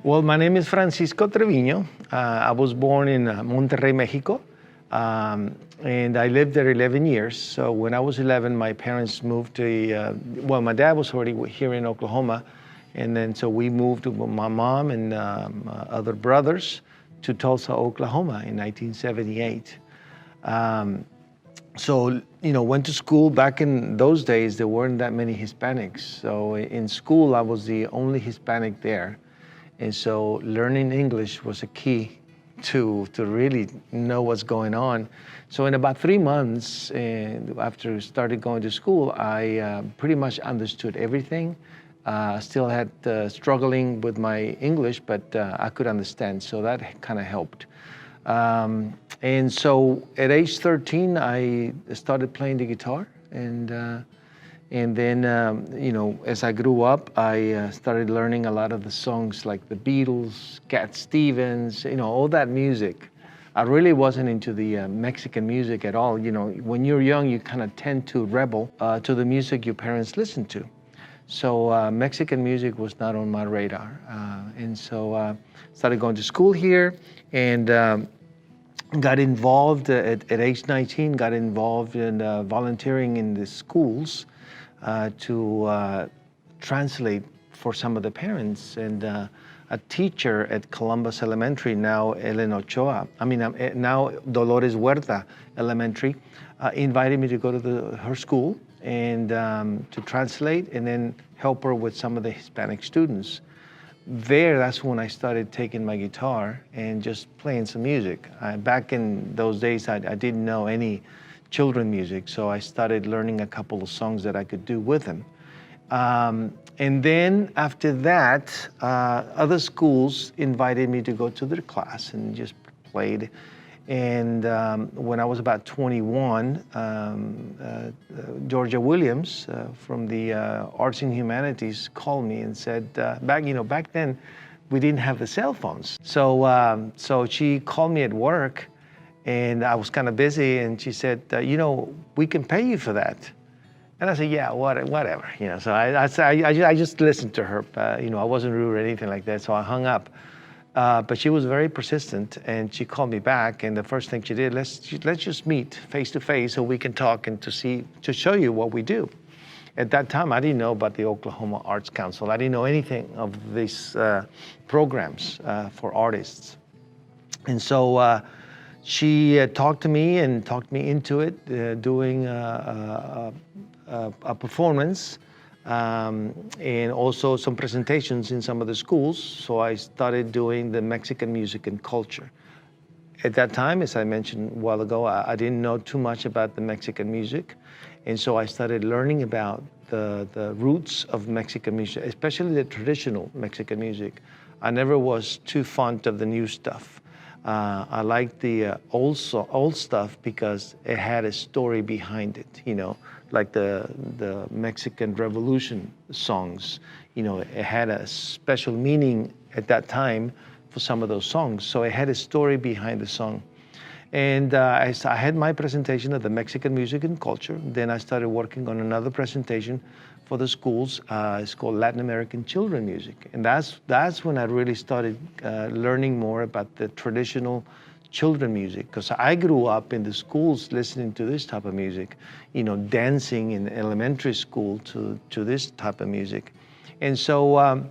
Well, my name is Francisco Treviño. I was born in Monterrey, Mexico, and I lived there 11 years. So when I was 11, my parents moved to, well, my dad was already here in Oklahoma, and then so we moved with my mom and other brothers to Tulsa, Oklahoma in 1978. So, went to school. Back in those days, there weren't that many Hispanics. So in school, I was the only Hispanic there. And so learning English was a key to really know what's going on. So in about 3 months after started going to school, I pretty much understood everything. Still had struggling with my English, but I could understand. So that kind of helped. And so at age 13, I started playing the guitar. And then, as I grew up, I started learning a lot of the songs like the Beatles, Cat Stevens, all that music. I really wasn't into the Mexican music at all. When you're young, you kind of tend to rebel to the music your parents listen to. So Mexican music was not on my radar. And so started going to school here and got involved at age 19, got involved in volunteering in the schools to translate for some of the parents. And a teacher at Columbus Elementary, now now Dolores Huerta Elementary, invited me to go to her school and to translate and then help her with some of the Hispanic students. That's when I started taking my guitar and just playing some music. Back in those days, I didn't know any children music, so I started learning a couple of songs that I could do with them. And then after that, other schools invited me to go to their class and just played. And when I was about 21, Georgia Williams from the Arts and Humanities called me and said, back then we didn't have the cell phones. So she called me at work and I was kind of busy and she said, we can pay you for that. And I said, yeah, whatever. So I just listened to her. I wasn't rude or anything like that, so I hung up. But she was very persistent, and she called me back. And the first thing she did, let's just meet face to face so we can talk and to show you what we do. At that time, I didn't know about the Oklahoma Arts Council. I didn't know anything of these programs for artists. And so she talked to me and talked me into it, doing a performance. And also some presentations in some of the schools. So I started doing the Mexican music and culture. At that time, as I mentioned a while ago, I didn't know too much about the Mexican music. And so I started learning about the roots of Mexican music, especially the traditional Mexican music. I never was too fond of the new stuff. I liked the old stuff because it had a story behind it, like the Mexican Revolution songs. It had a special meaning at that time for some of those songs. So it had a story behind the song. And I had my presentation of the Mexican music and culture. Then I started working on another presentation for the schools. It's called Latin American Children Music. And that's when I really started learning more about the traditional children music, because I grew up in the schools listening to this type of music, dancing in elementary school to this type of music. And so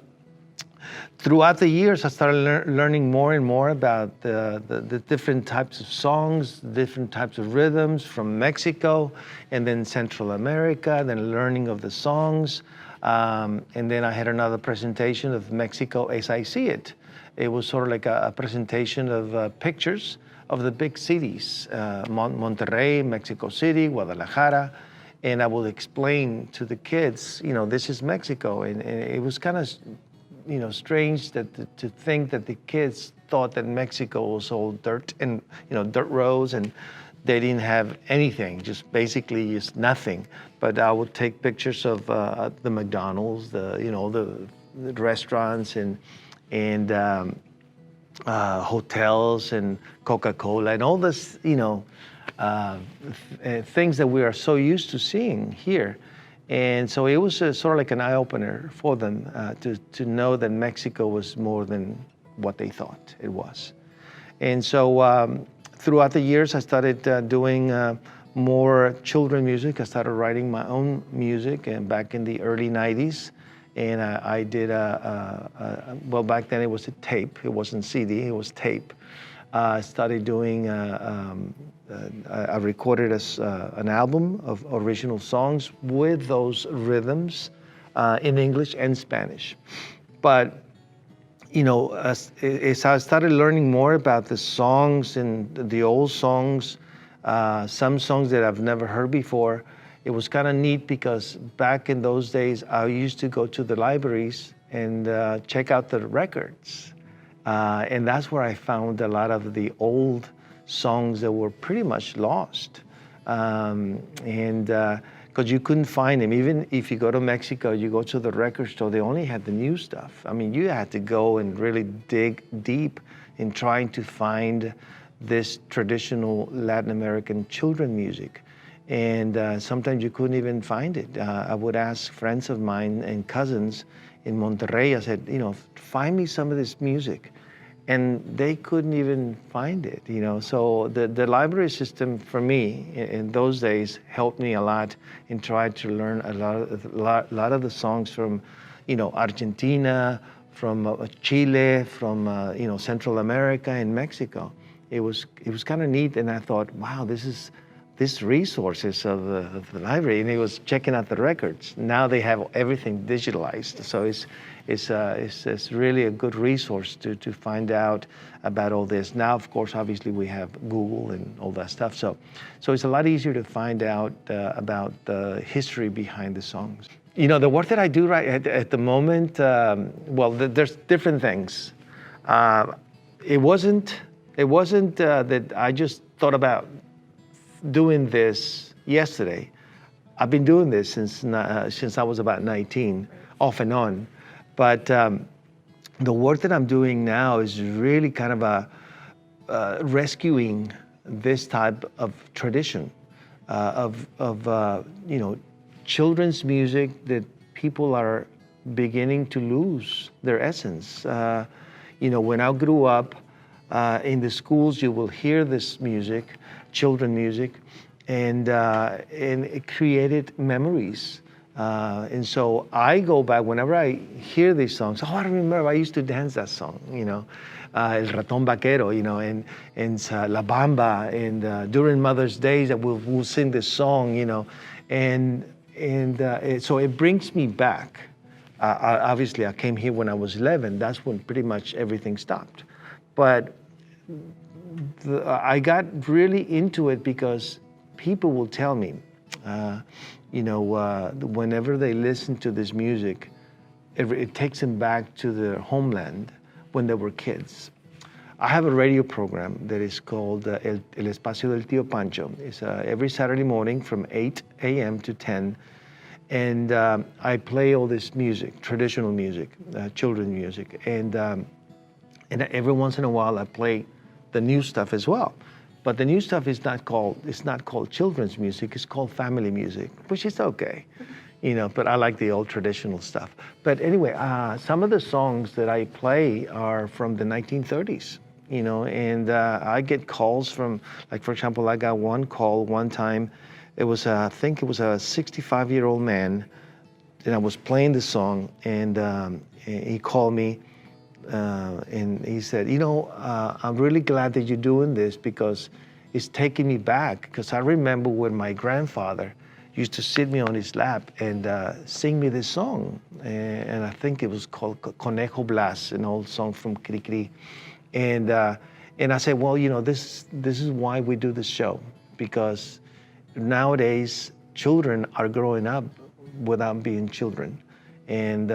throughout the years, I started learning more and more about the different types of songs, different types of rhythms from Mexico, and then Central America, then learning of the songs. And then I had another presentation of Mexico as I see it. It was sort of like a presentation of pictures of the big cities, Monterrey, Mexico City, Guadalajara. And I would explain to the kids, this is Mexico. And it was kind of strange to think that the kids thought that Mexico was all dirt and dirt roads, and they didn't have anything, just basically just nothing. But I would take pictures of the McDonald's, the restaurants and hotels and Coca-Cola and all this, things that we are so used to seeing here. And so it was sort of like an eye-opener for them to know that Mexico was more than what they thought it was. And so throughout the years, I started doing more children music. I started writing my own music, and back in the early 90s. And I did, well, back then it was a tape. It wasn't CD, it was tape. I started doing, I recorded an album of original songs with those rhythms in English and Spanish. But, you know, as I started learning more about the songs and the old songs, some songs that I've never heard before, it was kind of neat because back in those days, I used to go to the libraries and check out the records. And that's where I found a lot of the old songs that were pretty much lost. Because you couldn't find them. Even if you go to Mexico, you go to the record store, they only had the new stuff. I mean, you had to go and really dig deep in trying to find this traditional Latin American children music. And sometimes you couldn't even find it. I would ask friends of mine and cousins in Monterrey, I said, you know, find me some of this music. And they couldn't even find it, you know. So the library system for me in those days helped me a lot in trying to learn a lot of the songs from, you know, Argentina, from Chile, from you know, Central America and Mexico. It was kind of neat, and I thought, wow, this resources of the library, and it was checking out the records. Now they have everything digitalized, so it's really a good resource to find out about all this. Now, of course, obviously we have Google and all that stuff, so it's a lot easier to find out about the history behind the songs. You know, the work that I do right at the moment, well, there's different things. It wasn't that I just thought about doing this yesterday. I've been doing this since I was about 19, off and on. But the work that I'm doing now is really kind of rescuing this type of tradition of you know, children's music that people are beginning to lose their essence. You know, when I grew up, in the schools, you will hear this music, children music, and it created memories. And so I go back, whenever I hear these songs, oh, I remember I used to dance that song, you know, El Ratón Vaquero, you know, and La Bamba, and during Mother's Day, we'll sing this song, you know, and so it brings me back. Obviously, I came here when I was 11. That's when pretty much everything stopped. But I got really into it because people will tell me, you know, whenever they listen to this music, it takes them back to their homeland when they were kids. I have a radio program that is called El Espacio del Tío Pancho. It's every Saturday morning from 8 a.m. to 10. And I play all this music, traditional music, children's music. And every once in a while I play the new stuff as well. But the new stuff is not called children's music, it's called family music, which is okay, you know, but I like the old traditional stuff. But anyway, some of the songs that I play are from the 1930s, you know, and I get calls from, like, for example, I got one call one time. It was, I think it was a 65-year-old man, and I was playing the song, and he called me, and he said, you know, I'm really glad that you're doing this because it's taking me back, because I remember when my grandfather used to sit me on his lap and sing me this song, and I think it was called Conejo Blas, an old song from Cri Cri, and I said, well, you know, this is why we do this show, because nowadays children are growing up without being children. And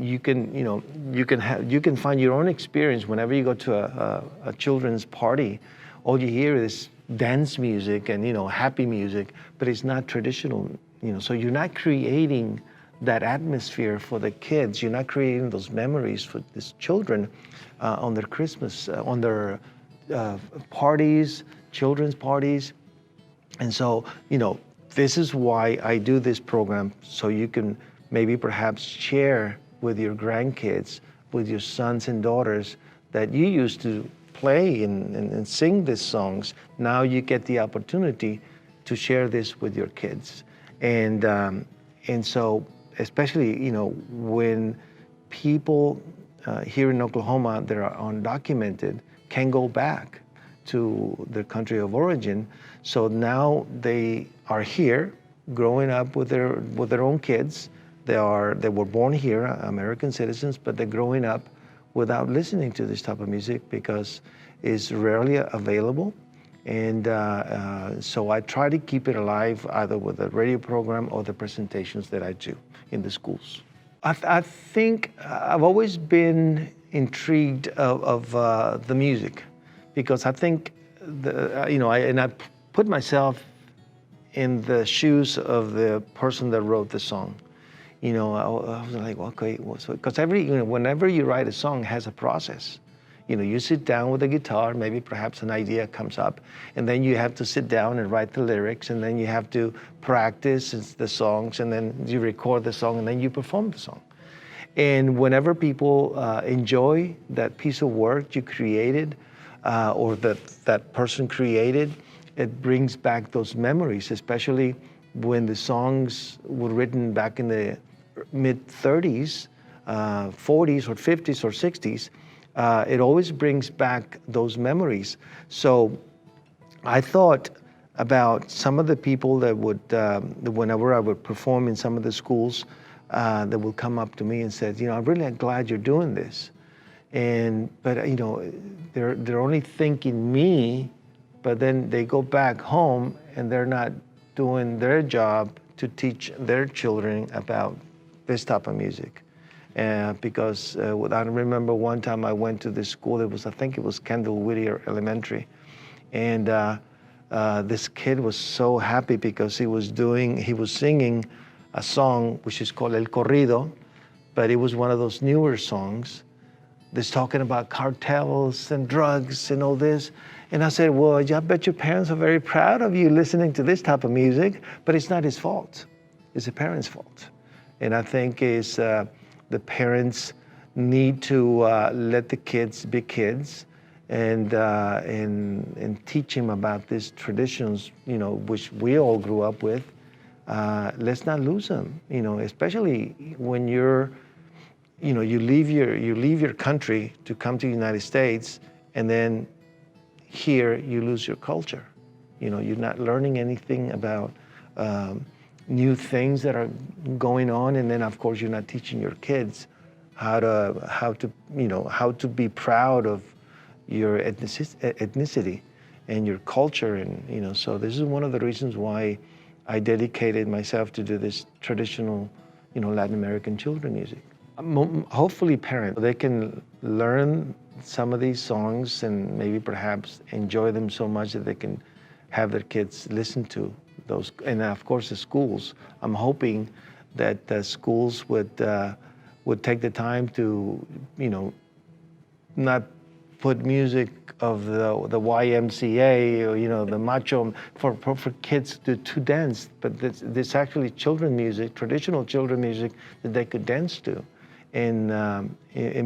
you can, you know, you can find your own experience whenever you go to a children's party. All you hear is dance music and, you know, happy music, but it's not traditional, you know. So you're not creating that atmosphere for the kids. You're not creating those memories for these children on their Christmas, on their parties, children's parties. And so, you know, this is why I do this program, so you can maybe perhaps share with your grandkids, with your sons and daughters, that you used to play and sing these songs. Now you get the opportunity to share this with your kids. And so, especially, when people here in Oklahoma that are undocumented can go back to their country of origin. So now they are here, growing up with their own kids. They were born here, American citizens, but they're growing up without listening to this type of music because it's rarely available. And so I try to keep it alive either with the radio program or the presentations that I do in the schools. I think I've always been intrigued of the music, because I think I put myself in the shoes of the person that wrote the song. I was like, okay, because whenever you write a song, it has a process. You sit down with a guitar, maybe perhaps an idea comes up, and then you have to sit down and write the lyrics, and then you have to practice the songs, and then you record the song, and then you perform the song. And whenever people enjoy that piece of work you created, or that person created, it brings back those memories, especially when the songs were written back in the mid-30s, 40s or 50s or 60s. It always brings back those memories. So I thought about some of the people that would, whenever I would perform in some of the schools, that will come up to me and said, I'm really glad you're doing this. But they're only thinking me, but then they go back home and they're not doing their job to teach their children about this type of music. Because I remember one time I went to this school, I think it was Kendall Whittier Elementary. And this kid was so happy because he was singing a song which is called El Corrido, but it was one of those newer songs that's talking about cartels and drugs and all this. And I said, well, I bet your parents are very proud of you listening to this type of music, but it's not his fault. It's the parents' fault. And I think the parents need to let the kids be kids and teach them about these traditions, which we all grew up with. Let's not lose them, especially when you leave your country to come to the United States, and then here you lose your culture. You're not learning anything about new things that are going on, and then of course you're not teaching your kids how to be proud of your ethnicity and your culture, and so this is one of the reasons why I dedicated myself to do this traditional, Latin American children music. Hopefully parents, they can learn some of these songs and maybe perhaps enjoy them so much that they can have their kids listen to those. And of course the schools, I'm hoping that the schools would take the time to, not put music of the YMCA or the macho for kids to dance, but this actually children music, traditional children music that they could dance to. And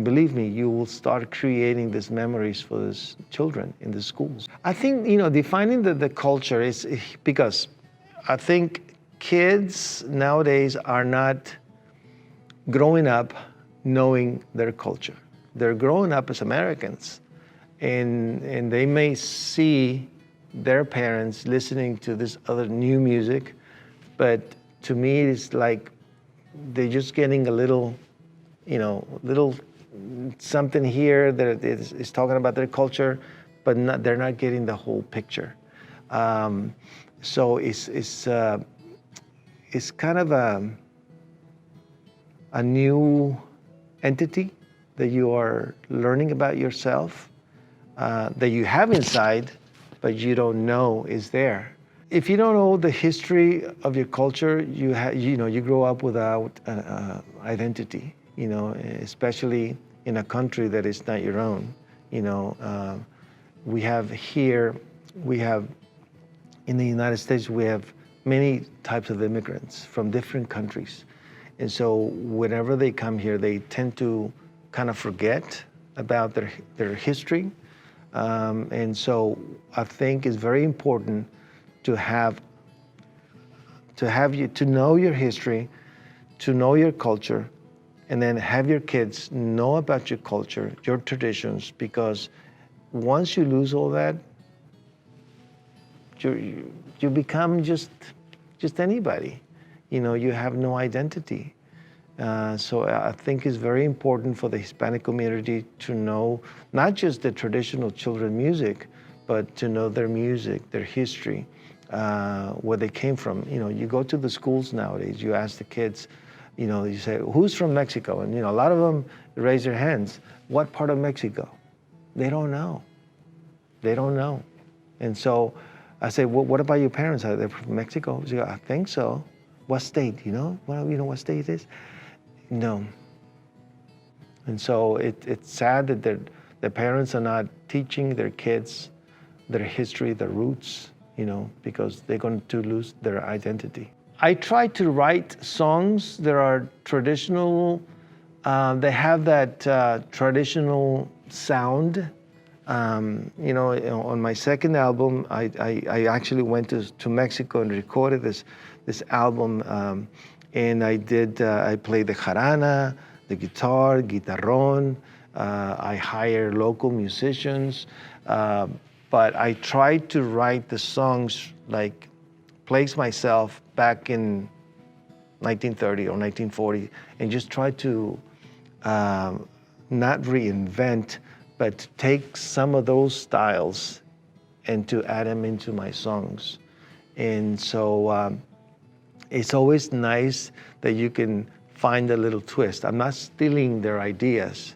believe me, you will start creating these memories for these children in the schools. I think, defining the culture is because I think kids nowadays are not growing up knowing their culture. They're growing up as Americans, and they may see their parents listening to this other new music, but to me it's like they're just getting a little something here that is talking about their culture, but they're not getting the whole picture. So it's kind of a new entity that you are learning about yourself, that you have inside, but you don't know is there. If you don't know the history of your culture, you grow up without identity. Especially in a country that is not your own. We have in the United States, we have many types of immigrants from different countries. And so whenever they come here, they tend to kind of forget about their history. And so I think it's very important to to know your history, to know your culture, and then have your kids know about your culture, your traditions, because once you lose all that, you become just anybody. You know, you have no identity. So I think it's very important for the Hispanic community to know not just the traditional children music, but to know their music, their history, where they came from. You know, you go to the schools nowadays, you ask the kids, you know, you say, who's from Mexico? And, you know, a lot of them raise their hands. What part of Mexico? They don't know. They don't know. And so I say, well, what about your parents? Are they from Mexico? She goes, I think so. What state? You know? Well, you know what state it is? No. And so it's sad that their parents are not teaching their kids their history, their roots, you know, because they're going to lose their identity. I try to write songs that are traditional. They have that traditional sound. You know, on my second album, I actually went to Mexico and recorded this album, and I played the jarana, the guitar, guitarrón. I hire local musicians, but I tried to write the songs like place myself back in 1930 or 1940, and just try to not reinvent, but take some of those styles and to add them into my songs. And so it's always nice that you can find a little twist. I'm not stealing their ideas,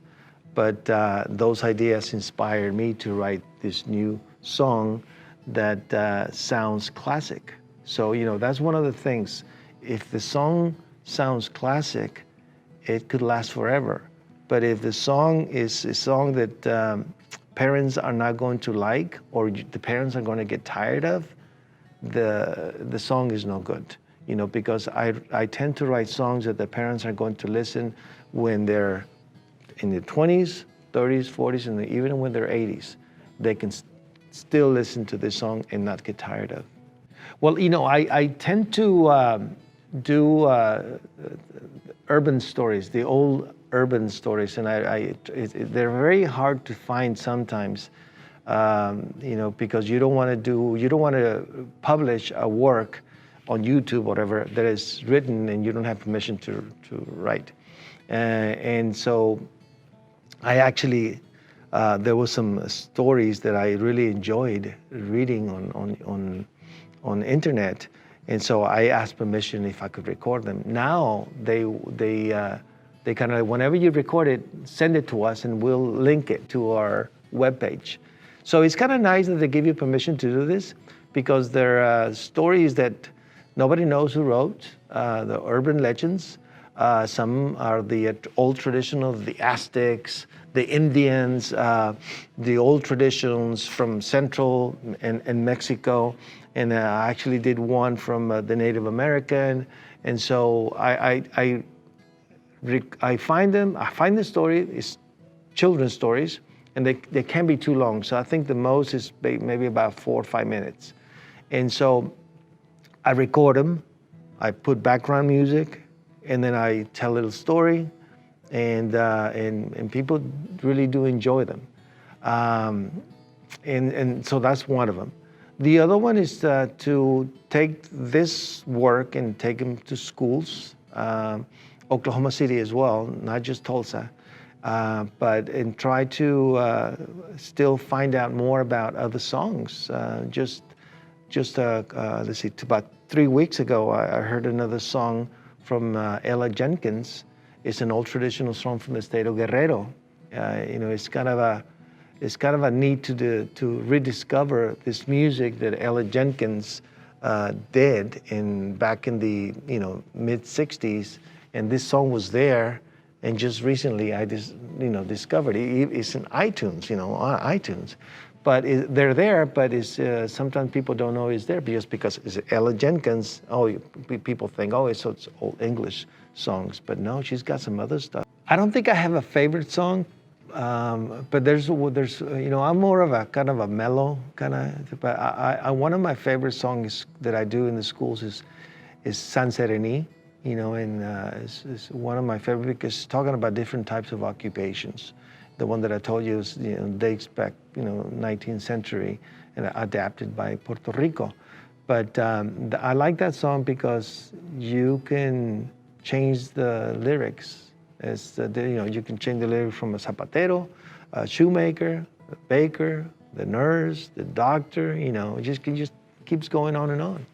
but those ideas inspired me to write this new song that sounds classic. So, you know, that's one of the things. If the song sounds classic, it could last forever. But if the song is a song that parents are not going to like, or the parents are going to get tired of, the song is no good. You know, because I tend to write songs that the parents are going to listen when they're in their 20s, 30s, 40s, and even when they're 80s. They can still listen to this song and not get tired of. Well, you know, I tend to do urban stories, the old urban stories, and they're very hard to find sometimes, you know, because you don't want to publish a work on YouTube, whatever, that is written and you don't have permission to write. And so I actually, there were some stories that I really enjoyed reading on internet. And so I asked permission if I could record them. Now they kind of, whenever you record it, send it to us and we'll link it to our webpage. So it's kind of nice that they give you permission to do this, because they're stories that nobody knows who wrote, the urban legends. Some are the old tradition of the Aztecs, the Indians, the old traditions from Central and Mexico. And I actually did one from the Native American. And so I find the story, it's children's stories, and they can be too long. So I think the most is maybe about 4 or 5 minutes. And so I record them, I put background music, and then I tell a little story, and people really do enjoy them. And so that's one of them. The other one is to take this work and take them to schools, Oklahoma City as well, not just Tulsa, and try to still find out more about other songs. Let's see, about 3 weeks ago, I heard another song from Ella Jenkins. It's an old traditional song from the state of Guerrero. You know, it's kind of a need to rediscover this music that Ella Jenkins did back in the mid '60s, and this song was there. And just recently, I discovered it. It's in iTunes, on iTunes. but they're there, but sometimes people don't know it's there just because it's Ella Jenkins. Oh, people think, oh, it's old English songs, but no, she's got some other stuff. I don't think I have a favorite song, but there's I'm more of a kind of a mellow kind of. But one of my favorite songs that I do in the schools is San Serení, and it's one of my favorite because it's talking about different types of occupations. The one that I told you is, dates back, 19th century and adapted by Puerto Rico. But I like that song because you can change the lyrics. You can change the lyrics from a zapatero, a shoemaker, a baker, the nurse, the doctor. It just keeps going on and on.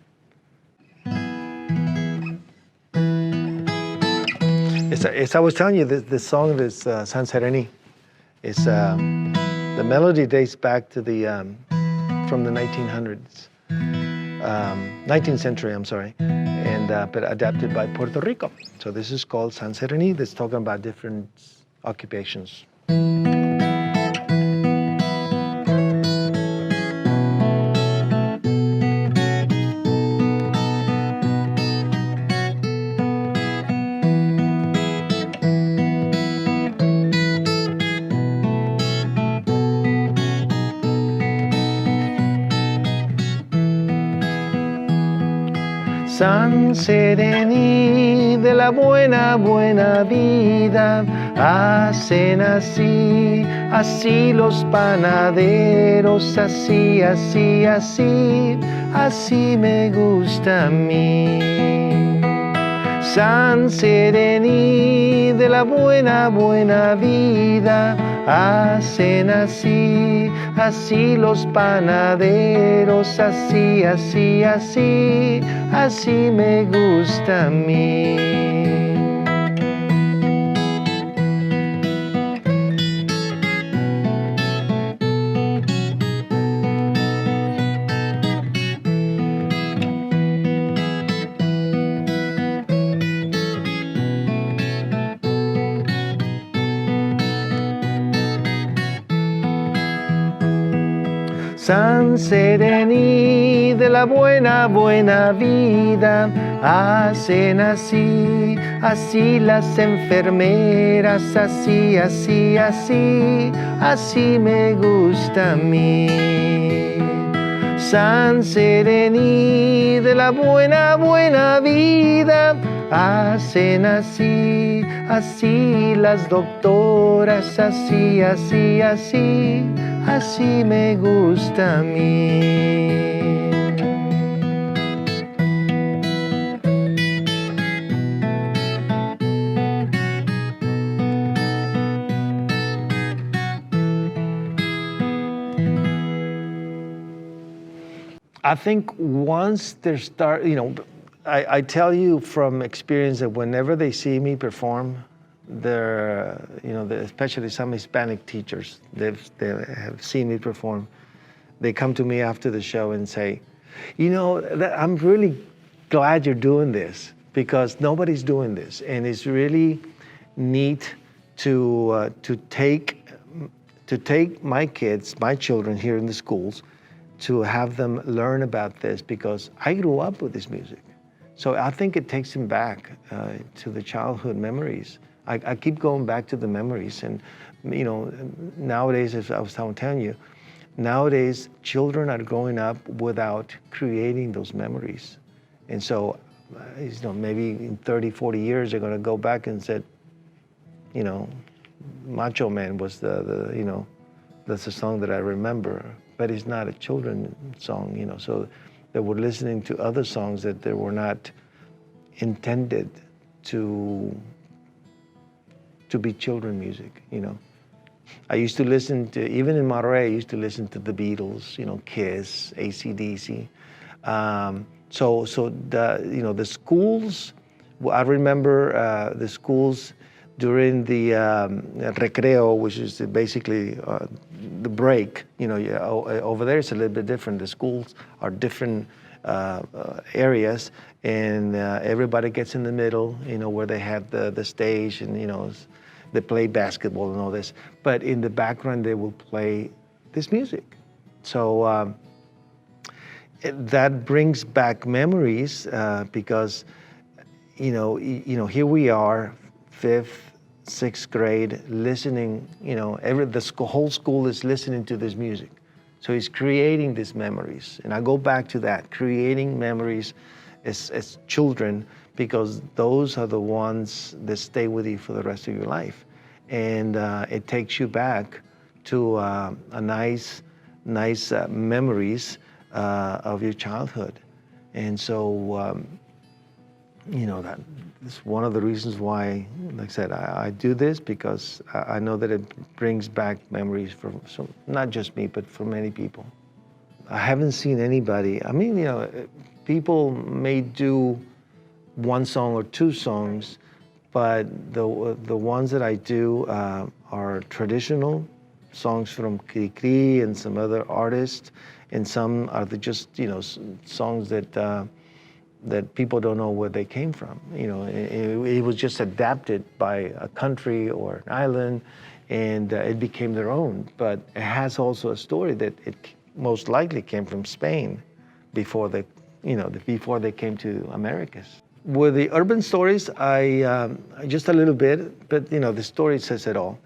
As I was telling you, the song is San Serení. It's the melody dates back to from the 1900s, 19th century. I'm sorry, and but adapted by Puerto Rico. So this is called San Serení. That's talking about different occupations. San Serení de la buena, buena vida, hacen así, así los panaderos, así, así, así, así me gusta a mí. San Serení de la buena, buena vida, hacen así, así los panaderos, así, así, así, así me gusta a mí. San Serení de la buena, buena vida, hacen así, así las enfermeras, así, así, así, así me gusta a mí. San Serení de la buena, buena vida, hacen así, así las doctoras, así, así, así, así me gusta a mí. I think once they start, I tell you from experience that whenever they see me perform, especially some Hispanic teachers, they have seen me perform. They come to me after the show and say, I'm really glad you're doing this because nobody's doing this, and it's really neat to take my kids, my children here in the schools, to have them learn about this because I grew up with this music. So I think it takes them back to the childhood memories. I keep going back to the memories, and nowadays, as I was telling you, nowadays children are growing up without creating those memories, and so maybe in 30, 40 years they're going to go back and say, Macho Man was that's the song that I remember, but it's not a children's song, so they were listening to other songs that they were not intended to be children music, I used to listen to, even in Monterey, I used to listen to the Beatles, Kiss, AC/DC. So the schools, I remember the schools during the recreo, which is basically the break. Over there it's a little bit different. The schools are different areas, and everybody gets in the middle, where they have the stage, and they play basketball and all this. But in the background they will play this music, So that brings back memories because here we are, fifth, sixth grade, listening. Whole school is listening to this music, so he's creating these memories. And I go back to that, creating memories as children, because those are the ones that stay with you for the rest of your life, and it takes you back to a nice memories of your childhood. And so that is one of the reasons why, like I said, I do this, because I know that it brings back memories for not just me, but for many people. I haven't seen anybody. I mean, people may do one song or two songs, but the ones that I do are traditional songs from Cri and some other artists, and some are just songs that people don't know where they came from. It was just adapted by a country or an island, and it became their own. But it has also a story that it most likely came from Spain before they came to Americas. With the urban stories, I just a little bit, but the story says it all.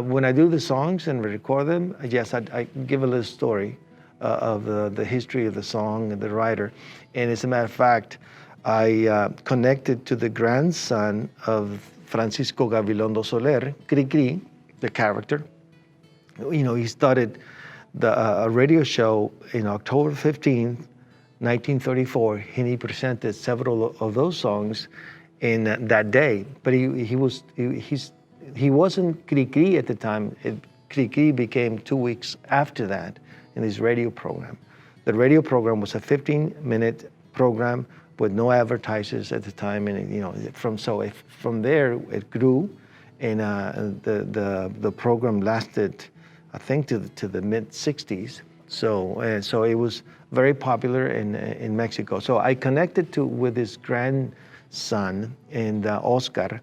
When I do the songs and record them, yes, I give a little story of the history of the song and the writer. And as a matter of fact, I connected to the grandson of Francisco Gabilondo Soler, Cri, the character. He started a radio show in October 15th, 1934, and he presented several of those songs in that day. But he wasn't Cri at the time. Cri became 2 weeks after that in his radio program. The radio program was a 15-minute program with no advertisers at the time, and from there it grew, and the program lasted, I think, to the mid '60s. So it was very popular in Mexico. So I connected with his grandson, and Oscar,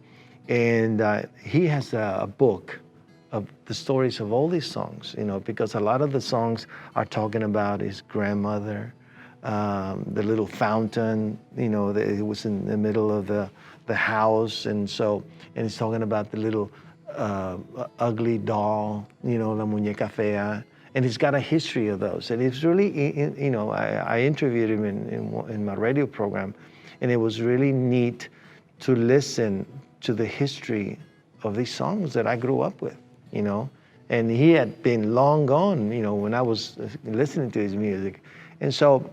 and he has a book of the stories of all these songs, because a lot of the songs are talking about his grandmother, the little fountain, it was in the middle of the house, and he's talking about the little ugly doll, la muñeca fea, and he's got a history of those. And it's really, I interviewed him in my radio program, and it was really neat to listen to the history of these songs that I grew up with, and he had been long gone, when I was listening to his music. And so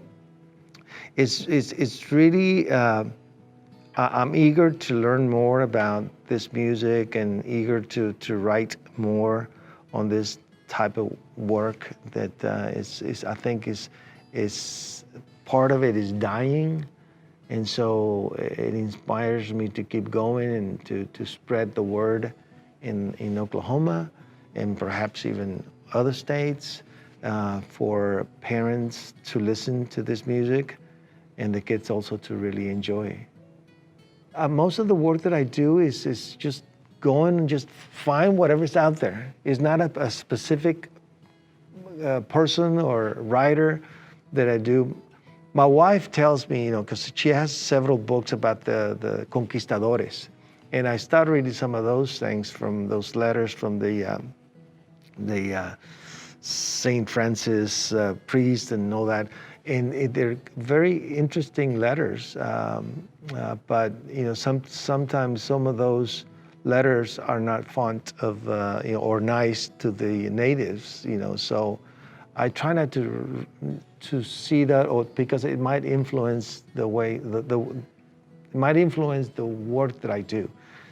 it's really, I'm eager to learn more about this music, and eager to write more on this type of work that I think is part of it is dying. And so it inspires me to keep going and to spread the word in Oklahoma, and perhaps even other states, for parents to listen to this music, and the kids also to really enjoy. Most of the work that I do is just go and just find whatever's out there. It's not a specific person or writer that I do. My wife tells me, because she has several books about the conquistadores, and I started reading some of those things from those letters from the Saint Francis priest and all that, and they're very interesting letters. But sometimes some of those letters are not fond of or nice to the natives. So I try not to see that, or because it might influence the way it might influence the work that I do.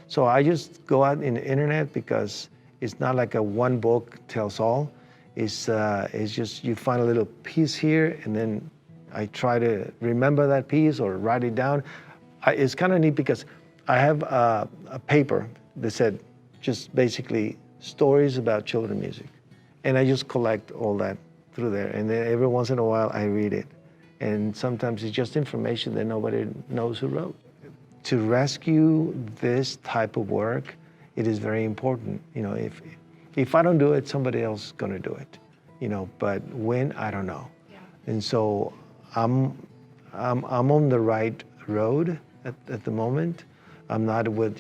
So I just go out in the internet, because it's not like a one book tells all. It's just you find a little piece here, and then I try to remember that piece or write it down. It's kind of neat, because I have a paper that said just basically stories about children music, and I just collect all that through there, and then every once in a while I read it, and sometimes it's just information that nobody knows who wrote. To rescue this type of work, it is very important. If I don't do it, somebody else is going to do it. but when, I don't know. And so I'm on the right road at the moment. I'm not with,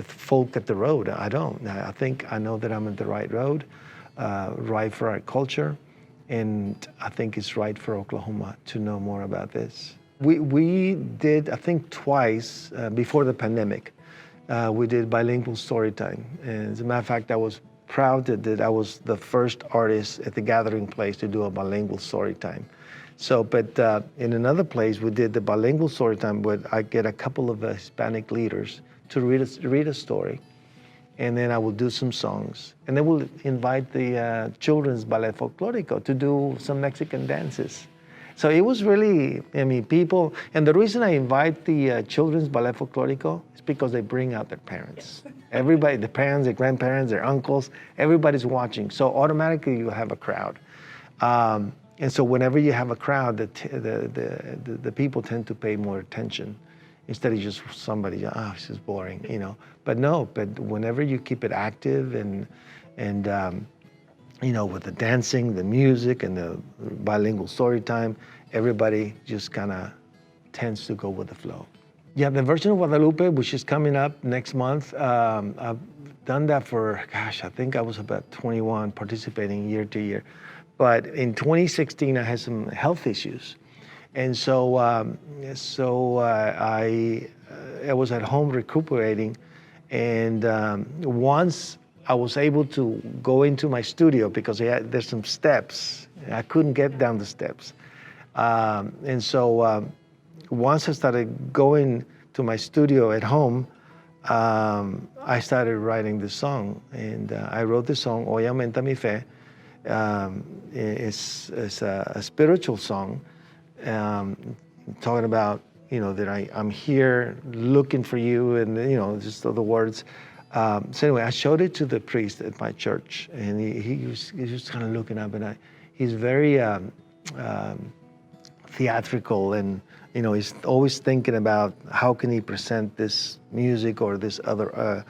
folk at the road. I don't. I think I know that I'm at the right road, right for our culture. And I think it's right for Oklahoma to know more about this. We did, I think twice before the pandemic, we did bilingual story time. And as a matter of fact, I was proud that I was the first artist at the Gathering Place to do a bilingual story time. So, but in another place, we did the bilingual story time where I get a couple of Hispanic leaders to read a story. And then I will do some songs. And then we'll invite the children's ballet folklorico to do some Mexican dances. So it was really, people, and the reason I invite the children's ballet folklorico is because they bring out their parents. Yes. Everybody, the parents, their grandparents, their uncles, everybody's watching. So automatically you have a crowd. And so whenever you have a crowd, the people tend to pay more attention instead of just somebody, this is boring, But no, but whenever you keep it active and with the dancing, the music, and the bilingual story time, everybody just kind of tends to go with the flow. Yeah, the version of Guadalupe, which is coming up next month, I've done that for, I think I was about 21, participating year to year. But in 2016, I had some health issues. And so, I was at home recuperating. And once I was able to go into my studio because there's some steps. I couldn't get down the steps. And so once I started going to my studio at home, I started writing this song. And I wrote the song, Hoy Aumenta Mi Fe. It's a spiritual song talking about, that I'm here looking for you and, just the words. So anyway, I showed it to the priest at my church, and he was just kind of looking up, and he's very theatrical, and he's always thinking about how can he present this music or this other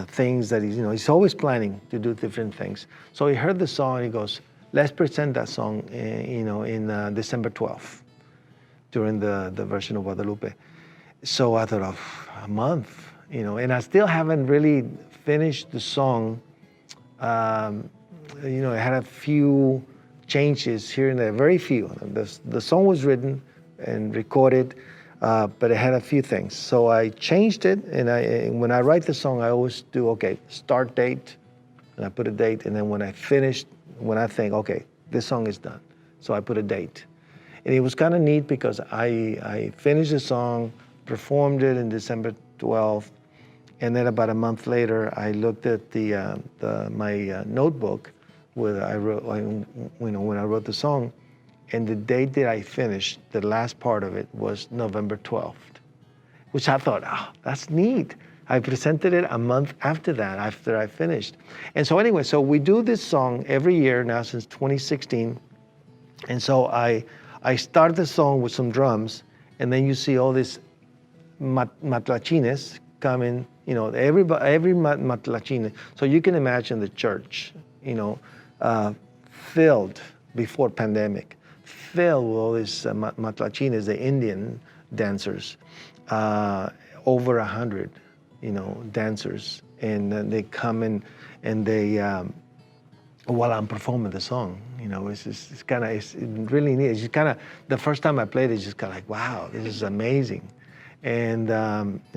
things that he's always planning to do different things. So he heard the song and he goes, let's present that song, in December 12th during the version of Guadalupe. So I thought, a month. And I still haven't really finished the song. It had a few changes here and there, very few. The song was written and recorded, but it had a few things. So I changed it, and when I write the song, I always do, start date, and I put a date, and then when I think, this song is done, so I put a date. And it was kind of neat because I finished the song, performed it in December 12th, and then about a month later, I looked at my notebook where I wrote, when I wrote the song, and the date that I finished, the last part of it, was November 12th, which I thought, that's neat. I presented it a month after that, after I finished. And so anyway, so we do this song every year now since 2016. And so I start the song with some drums, and then you see all these matlachines coming, every matlachine. So you can imagine the church, filled before pandemic, filled with all these matlachines, the Indian dancers, over 100, dancers. And then they come in and they, while I'm performing the song, it's really neat. It's just kind of, the first time I played it, it's just kind of like, wow, this is amazing. And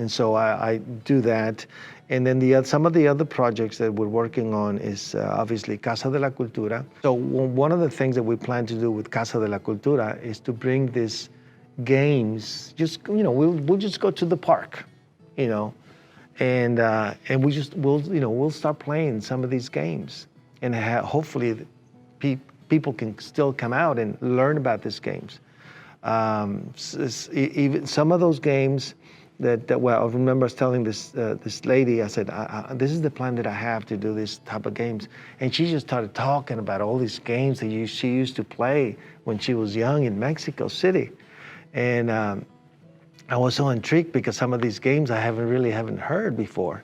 so I do that. And then some of the other projects that we're working on is obviously Casa de la Cultura. So one of the things that we plan to do with Casa de la Cultura is to bring these games, we'll just go to the park, and we'll start playing some of these games. And hopefully people can still come out and learn about these games. Even some of those games I remember I was telling this lady, I said, this is the plan that I have to do this type of games. And she just started talking about all these games that she used to play when she was young in Mexico City. And I was so intrigued because some of these games I haven't heard before.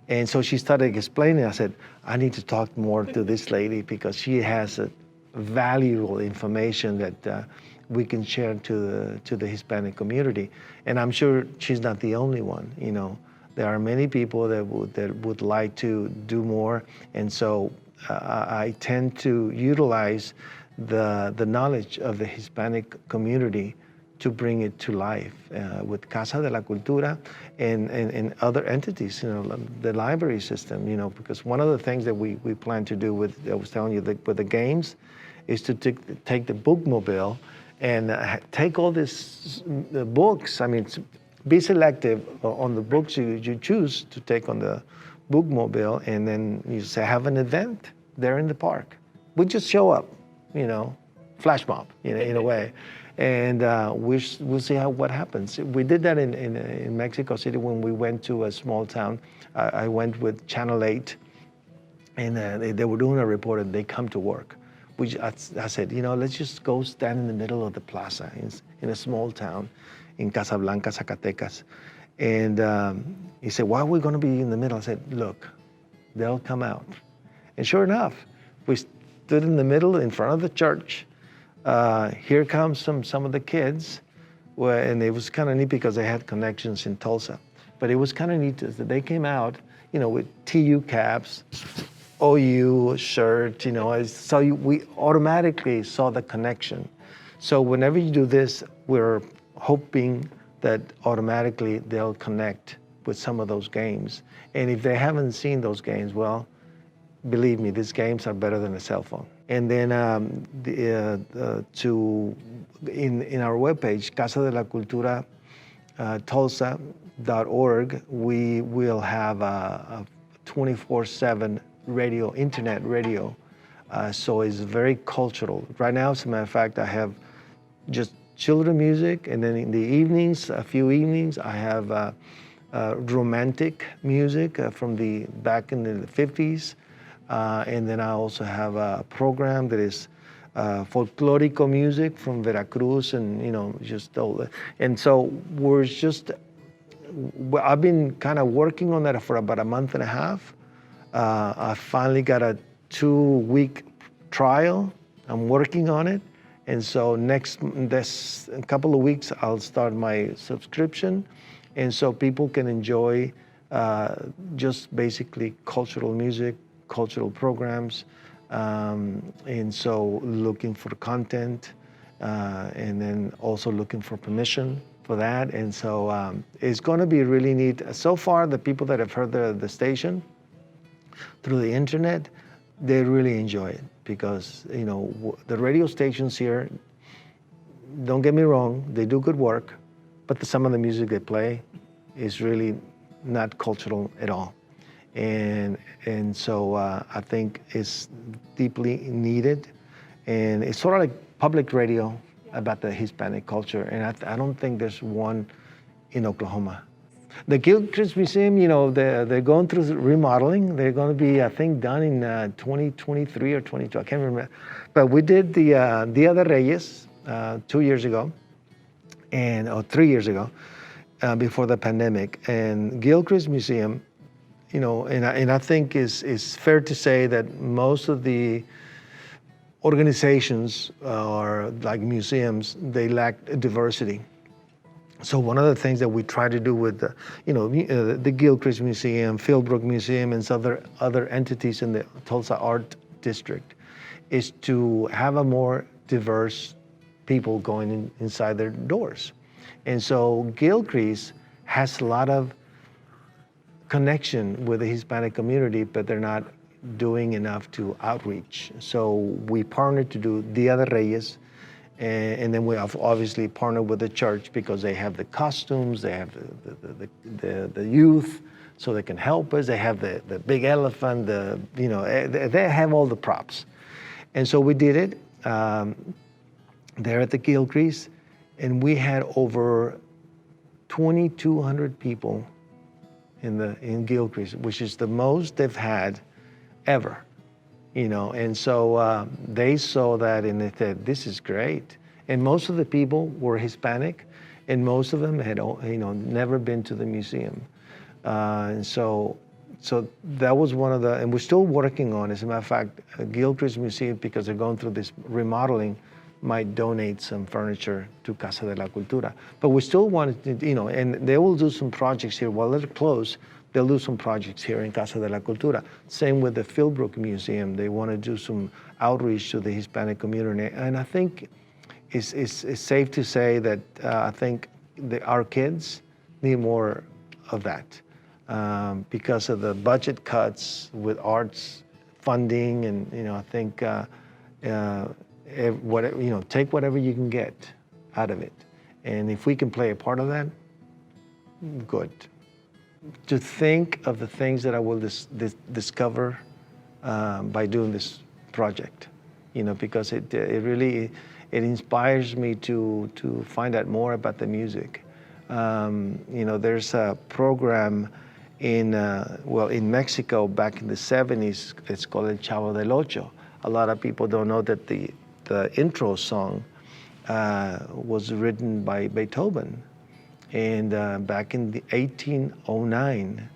And so she started explaining. I said, I need to talk more to this lady because she has a valuable information that we can share to the Hispanic community. And I'm sure she's not the only one. You know, there are many people that would like to do more. And so I tend to utilize the knowledge of the Hispanic community to bring it to life with Casa de la Cultura and other entities, you know, the library system, you know, because one of the things that we plan to do with, I was telling you, with the games, is to take the bookmobile and take all these books. I mean, be selective on the books you choose to take on the bookmobile, and then you say, have an event there in the park. We just show up, you know, flash mob, you know, in a way. And we'll see what happens. We did that in Mexico City when we went to a small town. I went with Channel 8, and they were doing a report, and they come to work. I said, you know, let's just go stand in the middle of the plaza in a small town in Casablanca, Zacatecas. And he said, why are we going to be in the middle? I said, look, they'll come out. And sure enough, we stood in the middle in front of the church. Here comes some of the kids, and it was kind of neat because they had connections in Tulsa. But it was kind of neat that they came out, you know, with TU caps, OU shirt, you know. So we automatically saw the connection. So whenever you do this, we're hoping that automatically they'll connect with some of those games. And if they haven't seen those games, well, believe me, these games are better than a cell phone. And then in our webpage, Casa de la Cultura Tulsa.org, we will have a 24/7 radio, internet radio. So it's very cultural. Right now, as a matter of fact, I have just children music, and then in the evenings, a few evenings, I have romantic music from back in the 50s. And then I also have a program that is folklorico music from Veracruz, and, you know, just all that. And so I've been kind of working on that for about a month and a half. I finally got a 2-week trial. I'm working on it. And so this couple of weeks, I'll start my subscription. And so people can enjoy just basically cultural music, cultural programs, and so looking for content, and then also looking for permission for that. And so it's going to be really neat. So far, the people that have heard the station through the internet, they really enjoy it because, you know, the radio stations here, don't get me wrong, they do good work, but some of the music they play is really not cultural at all. And so I think it's deeply needed, and it's sort of like public radio about the Hispanic culture, and I don't think there's one in Oklahoma. The Gilchrist Museum, you know, they're going through remodeling. They're going to be, I think, done in 2023 or 22. I can't remember. But we did the Dia de Reyes 2 years ago, or 3 years ago, before the pandemic. And Gilchrist Museum, you know, and I think it's fair to say that most of the organizations or like museums, they lack diversity. So one of the things that we try to do with the Gilchrist Museum, Philbrook Museum, and other entities in the Tulsa Art District is to have a more diverse people going inside their doors. And so Gilchrist has a lot of connection with the Hispanic community, but they're not doing enough to outreach. So we partnered to do Dia de Reyes, and then we have obviously partnered with the church because they have the costumes, they have the youth, so they can help us. They have the big elephant, they have all the props. And so we did it there at the Gilchrist, and we had over 2,200 people in Gilchrist, which is the most they've had ever. You know, and so they saw that and they said, this is great. And most of the people were Hispanic, and most of them had, never been to the museum. And so so that was one of the, and we're still working on. As a matter of fact, Gilchrist Museum, because they're going through this remodeling, might donate some furniture to Casa de la Cultura. But we still want to, and they will do some projects here while they're closed. They'll do some projects here in Casa de la Cultura. Same with the Philbrook Museum. They want to do some outreach to the Hispanic community. And I think it's safe to say that I think our kids need more of that because of the budget cuts with arts funding. And, I think, whatever, take whatever you can get out of it. And if we can play a part of that, good. To think of the things that I will discover by doing this project, because it really inspires me to find out more about the music. There's a program in Mexico back in the 70s. It's called El Chavo del Ocho. A lot of people don't know that the intro song was written by Beethoven. And back in the 1809,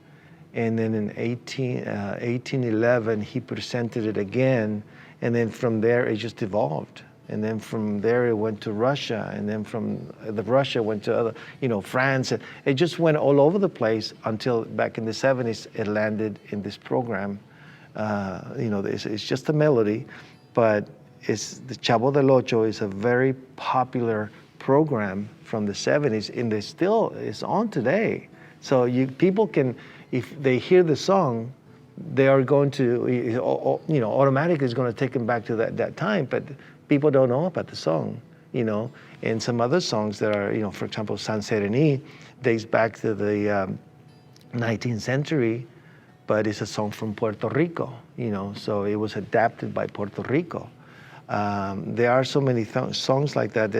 and then in 1811, he presented it again, and then from there it just evolved. And then from there it went to Russia, and then from the Russia went to other, France. And it just went all over the place until back in the 70s it landed in this program. It's just a melody, but the Chavo del Ocho is a very popular program from the 70s, and it still is on today. So people can, if they hear the song, they are going to, automatically it's going to take them back to that time. But people don't know about the song, and some other songs that are, for example, San Serení dates back to the 19th century, but it's a song from Puerto Rico, so it was adapted by Puerto Rico. There are so many songs like that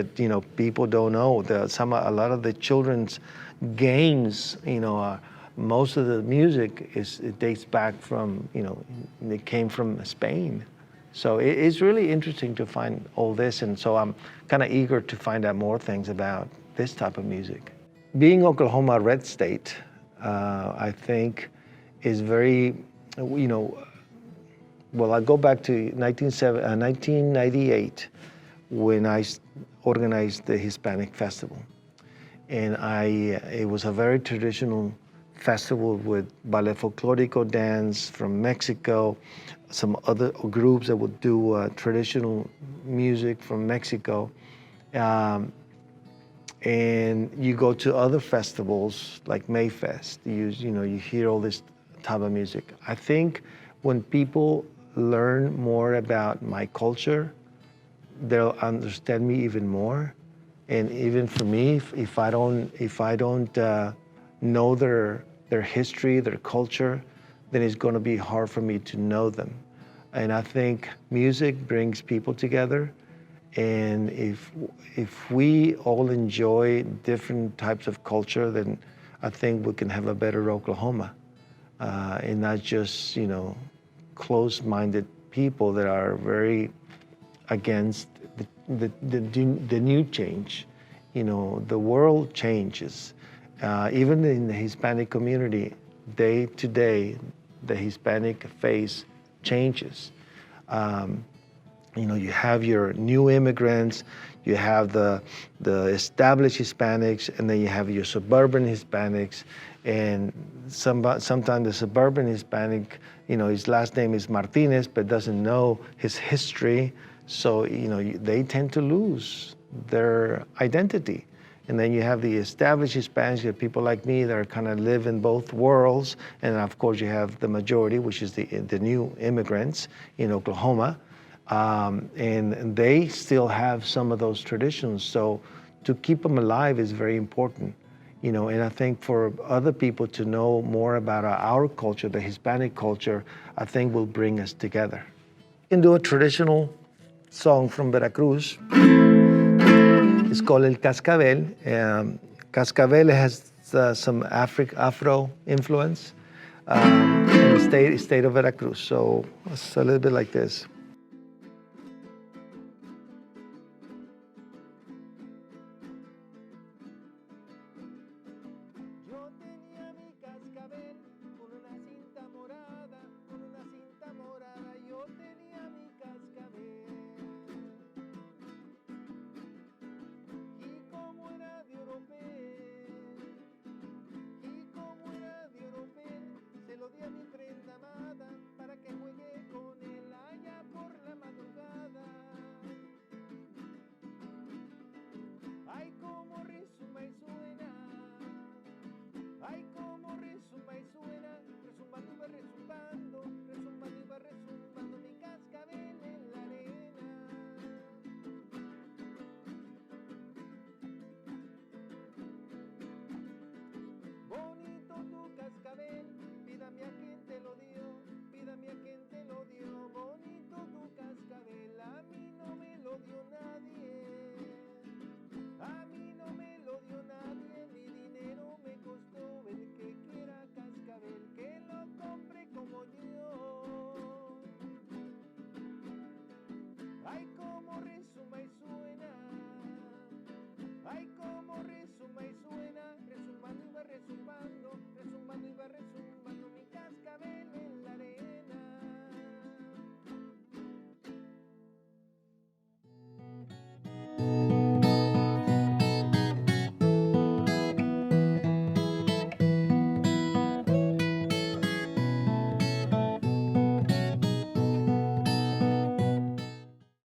people don't know. A lot of the children's games, most of the music it dates back from, it came from Spain. So it's really interesting to find all this, and so I'm kind of eager to find out more things about this type of music. Being Oklahoma a red state, I think is very, well, I go back to 1998 when I organized the Hispanic Festival. And it was a very traditional festival with ballet folklorico dance from Mexico, some other groups that would do traditional music from Mexico. And you go to other festivals like Mayfest, you hear all this type of music. I think when people learn more about my culture, they'll understand me even more. And even for me, if I don't know their history, their culture, then it's going to be hard for me to know them. And I think music brings people together. And if we all enjoy different types of culture, then I think we can have a better Oklahoma, and not just closed-minded people that are very against the new change. The world changes. Even in the Hispanic community, day to day, the Hispanic face changes. You have your new immigrants, you have the established Hispanics, and then you have your suburban Hispanics. And sometimes the suburban Hispanic, his last name is Martinez, but doesn't know his history. So, they tend to lose their identity. And then you have the established Hispanics, you have people like me that are kind of live in both worlds. And of course, you have the majority, which is the new immigrants in Oklahoma. And they still have some of those traditions. So to keep them alive is very important. And I think for other people to know more about our culture, the Hispanic culture, I think will bring us together. You can do a traditional song from Veracruz. It's called El Cascabel. Cascabel has some Afro influence in the state of Veracruz. So it's a little bit like this.